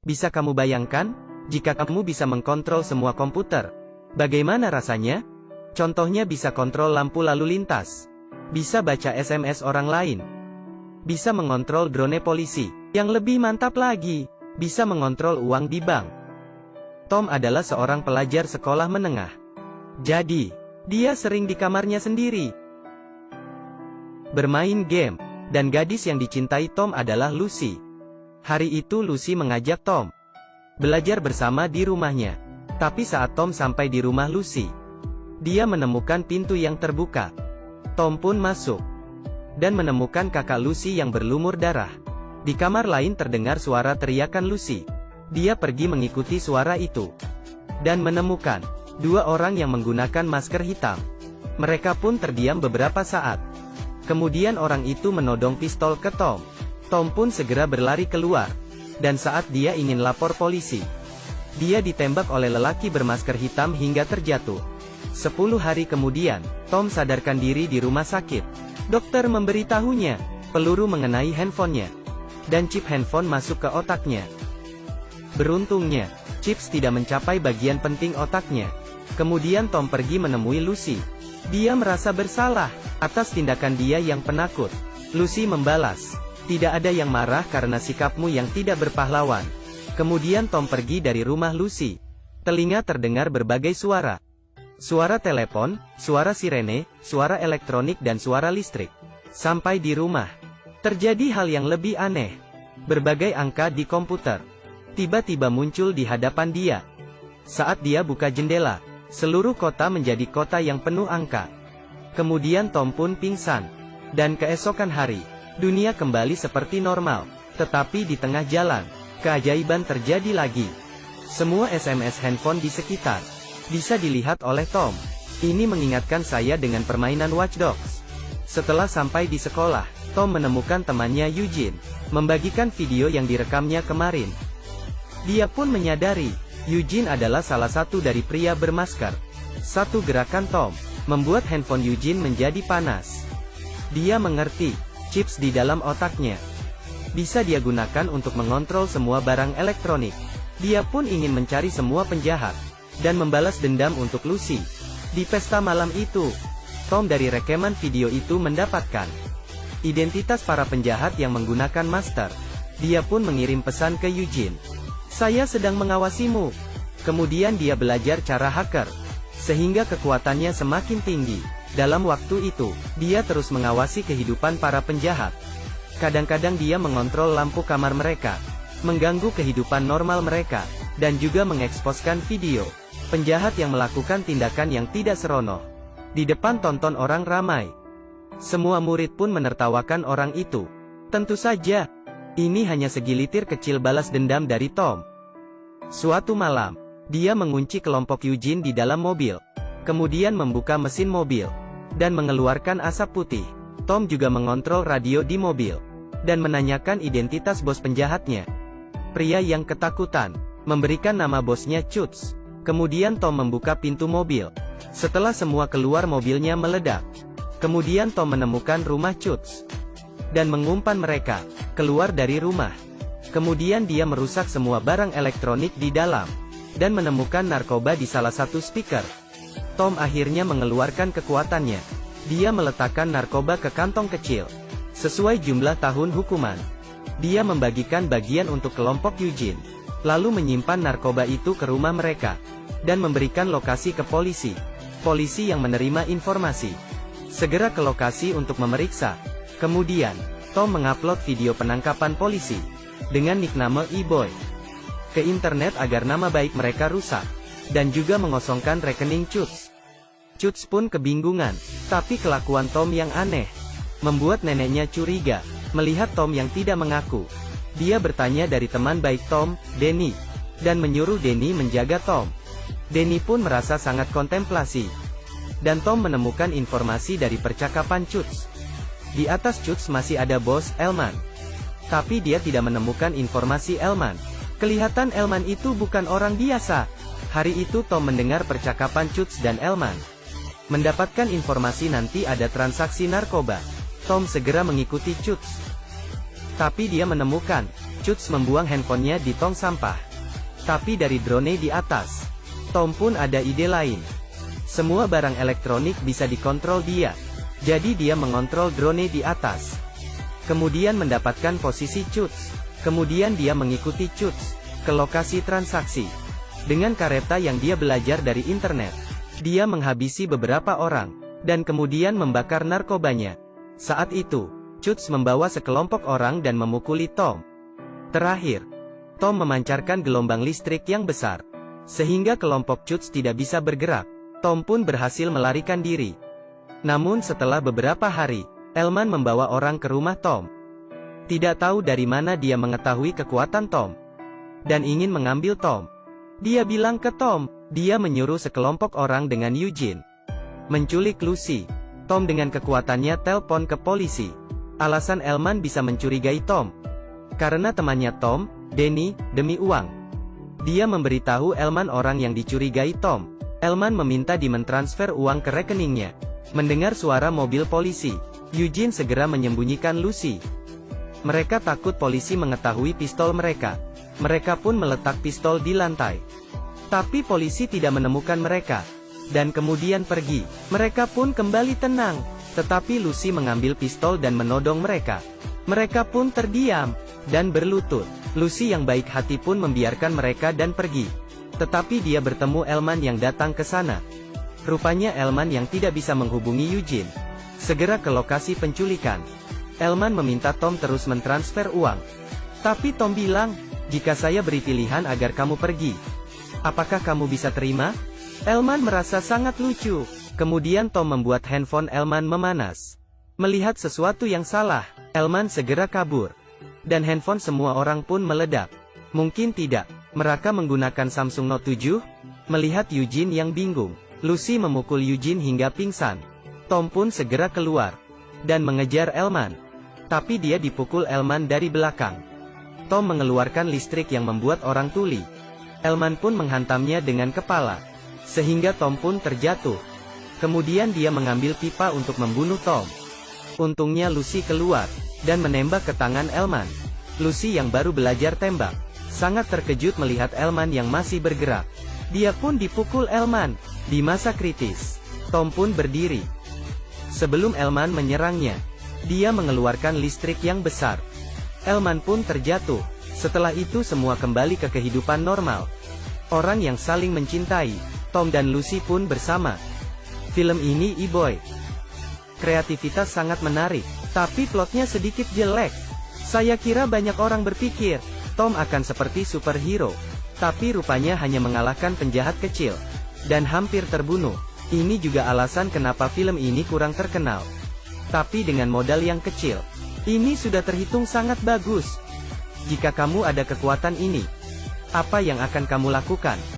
Bisa kamu bayangkan? Jika kamu bisa mengkontrol semua komputer, bagaimana rasanya? Contohnya bisa kontrol lampu lalu lintas, bisa baca SMS orang lain, bisa mengontrol drone polisi, yang lebih mantap lagi, bisa mengontrol uang di bank. Tom adalah seorang pelajar sekolah menengah. Jadi, dia sering di kamarnya sendiri, bermain game, dan gadis yang dicintai Tom adalah Lucy. Hari itu Lucy mengajak Tom belajar bersama di rumahnya. Tapi saat Tom sampai di rumah Lucy, dia menemukan pintu yang terbuka. Tom pun masuk, dan menemukan kakak Lucy yang berlumur darah. Di kamar lain terdengar suara teriakan Lucy. Dia pergi mengikuti suara itu, dan menemukan dua orang yang menggunakan masker hitam. Mereka pun terdiam beberapa saat. Kemudian orang itu menodong pistol ke Tom. Tom pun segera berlari keluar. Dan saat dia ingin lapor polisi, dia ditembak oleh lelaki bermasker hitam hingga terjatuh. 10 hari kemudian, Tom sadarkan diri di rumah sakit. Dokter memberitahunya, peluru mengenai handphonenya, dan chip handphone masuk ke otaknya. Beruntungnya, chips tidak mencapai bagian penting otaknya. Kemudian Tom pergi menemui Lucy. Dia merasa bersalah atas tindakan dia yang penakut. Lucy membalas, "Tidak ada yang marah karena sikapmu yang tidak berpahlawan." Kemudian Tom pergi dari rumah Lucy. Telinga terdengar berbagai suara. Suara telepon, suara sirene, suara elektronik dan suara listrik. Sampai di rumah, terjadi hal yang lebih aneh. Berbagai angka di komputer tiba-tiba muncul di hadapan dia. Saat dia buka jendela, seluruh kota menjadi kota yang penuh angka. Kemudian Tom pun pingsan. Dan keesokan hari, dunia kembali seperti normal. Tetapi di tengah jalan, keajaiban terjadi lagi. Semua SMS handphone di sekitar bisa dilihat oleh Tom. Ini mengingatkan saya dengan permainan Watch Dogs. Setelah sampai di sekolah, Tom menemukan temannya Eugene, membagikan video yang direkamnya kemarin. Dia pun menyadari, Eugene adalah salah satu dari pria bermasker. Satu gerakan Tom membuat handphone Eugene menjadi panas. Dia mengerti, chips di dalam otaknya bisa dia gunakan untuk mengontrol semua barang elektronik. Dia pun ingin mencari semua penjahat, dan membalas dendam untuk Lucy. Di pesta malam itu, Tom dari rekaman video itu mendapatkan identitas para penjahat yang menggunakan master. Dia pun mengirim pesan ke Eugene, "Saya sedang mengawasimu." Kemudian dia belajar cara hacker, sehingga kekuatannya semakin tinggi. Dalam waktu itu, dia terus mengawasi kehidupan para penjahat. Kadang-kadang dia mengontrol lampu kamar mereka, mengganggu kehidupan normal mereka, dan juga mengeksposkan video penjahat yang melakukan tindakan yang tidak senonoh di depan tonton orang ramai. Semua murid pun menertawakan orang itu. Tentu saja, ini hanya segilitir kecil balas dendam dari Tom. Suatu malam, dia mengunci kelompok Eugene di dalam mobil, kemudian membuka mesin mobil, dan mengeluarkan asap putih. Tom juga mengontrol radio di mobil, dan menanyakan identitas bos penjahatnya. Pria yang ketakutan memberikan nama bosnya Chutz. Kemudian Tom membuka pintu mobil. Setelah semua keluar, mobilnya meledak. Kemudian Tom menemukan rumah Chutz, dan mengumpan mereka keluar dari rumah. Kemudian dia merusak semua barang elektronik di dalam, dan menemukan narkoba di salah satu speaker. Tom akhirnya mengeluarkan kekuatannya. Dia meletakkan narkoba ke kantong kecil, sesuai jumlah tahun hukuman. Dia membagikan bagian untuk kelompok Eugene, lalu menyimpan narkoba itu ke rumah mereka, dan memberikan lokasi ke polisi. Polisi yang menerima informasi segera ke lokasi untuk memeriksa. Kemudian, Tom mengupload video penangkapan polisi dengan nickname E-Boy ke internet agar nama baik mereka rusak, dan juga mengosongkan rekening Chutz. Chutz pun kebingungan, tapi kelakuan Tom yang aneh membuat neneknya curiga melihat Tom yang tidak mengaku. Dia bertanya dari teman baik Tom, Danny, dan menyuruh Danny menjaga Tom. Danny pun merasa sangat kontemplasi, dan Tom menemukan informasi dari percakapan Chutz. Di atas Chutz masih ada bos, Elman. Tapi dia tidak menemukan informasi Elman. Kelihatan Elman itu bukan orang biasa. Hari itu Tom mendengar percakapan Chutz dan Elman. Mendapatkan informasi nanti ada transaksi narkoba. Tom segera mengikuti Chutz. Tapi dia menemukan Chuts membuang handphonenya di tong sampah. Tapi dari drone di atas, Tom pun ada ide lain. Semua barang elektronik bisa dikontrol dia. Jadi dia mengontrol drone di atas. Kemudian mendapatkan posisi Chuts. Kemudian dia mengikuti Chuts ke lokasi transaksi. Dengan kareta yang dia belajar dari internet, dia menghabisi beberapa orang, dan kemudian membakar narkobanya. Saat itu, Chuts membawa sekelompok orang dan memukuli Tom. Terakhir, Tom memancarkan gelombang listrik yang besar, sehingga kelompok Chuts tidak bisa bergerak. Tom pun berhasil melarikan diri. Namun setelah beberapa hari, Elman membawa orang ke rumah Tom. Tidak tahu dari mana dia mengetahui kekuatan Tom, dan ingin mengambil Tom. Dia bilang ke Tom, dia menyuruh sekelompok orang dengan Eugene menculik Lucy. Tom dengan kekuatannya telepon ke polisi. Alasan Elman bisa mencurigai Tom, karena temannya Tom, Danny, demi uang. Dia memberitahu Elman orang yang dicurigai Tom. Elman meminta dia mentransfer uang ke rekeningnya. Mendengar suara mobil polisi, Eugene segera menyembunyikan Lucy. Mereka takut polisi mengetahui pistol mereka. Mereka pun meletak pistol di lantai. Tapi polisi tidak menemukan mereka, dan kemudian pergi. Mereka pun kembali tenang. Tetapi Lucy mengambil pistol dan menodong mereka. Mereka pun terdiam dan berlutut. Lucy yang baik hati pun membiarkan mereka dan pergi. Tetapi dia bertemu Elman yang datang ke sana. Rupanya Elman yang tidak bisa menghubungi Eugene. Segera ke lokasi penculikan. Elman meminta Tom terus mentransfer uang. Tapi Tom bilang, jika saya beri pilihan agar kamu pergi, apakah kamu bisa terima? Elman merasa sangat lucu. Kemudian Tom membuat handphone Elman memanas. Melihat sesuatu yang salah, Elman segera kabur. Dan handphone semua orang pun meledak. Mungkin tidak. Mereka menggunakan Samsung Note 7? Melihat Eugene yang bingung, Lucy memukul Eugene hingga pingsan. Tom pun segera keluar dan mengejar Elman. Tapi dia dipukul Elman dari belakang. Tom mengeluarkan listrik yang membuat orang tuli. Elman pun menghantamnya dengan kepala, sehingga Tom pun terjatuh. Kemudian dia mengambil pipa untuk membunuh Tom. Untungnya Lucy keluar dan menembak ke tangan Elman. Lucy yang baru belajar tembak sangat terkejut melihat Elman yang masih bergerak. Dia pun dipukul Elman. Di masa kritis, Tom pun berdiri. Sebelum Elman menyerangnya, dia mengeluarkan listrik yang besar. Elman pun terjatuh. Setelah itu semua kembali ke kehidupan normal. Orang yang saling mencintai, Tom dan Lucy pun bersama. Film ini E-Boy. Kreativitas sangat menarik, tapi plotnya sedikit jelek. Saya kira banyak orang berpikir Tom akan seperti superhero, tapi rupanya hanya mengalahkan penjahat kecil dan hampir terbunuh. Ini juga alasan kenapa film ini kurang terkenal. Tapi dengan modal yang kecil, ini sudah terhitung sangat bagus. Jika kamu ada kekuatan ini, apa yang akan kamu lakukan?